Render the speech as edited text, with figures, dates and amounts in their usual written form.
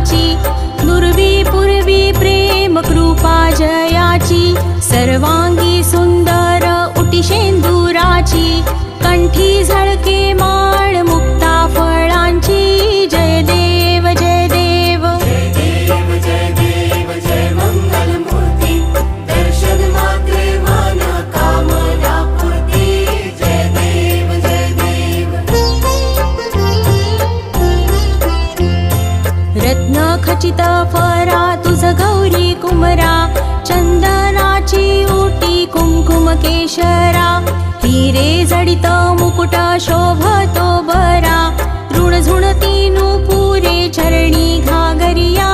फळाची, नुरवी पूर्वी प्रेम कृपा जयाची, सर्वांगी सुंदर उटी शेंदुराची, कंठी झळके माळ मुक्ता फळांची, जय देव जय देव जय देव जय देव जय मंगल मूर्ती, दर्शन मात्रे मन कामना पूर्ती, जय देव जय देव। रत्न खचित फरा तुझ गौरी कुमरा, चंदनाची उटी कुंकुम केशरा, हिरे जडित मुकुट शोभतो बरा, ऋण झुणती नुपुरे चरणी घागरिया,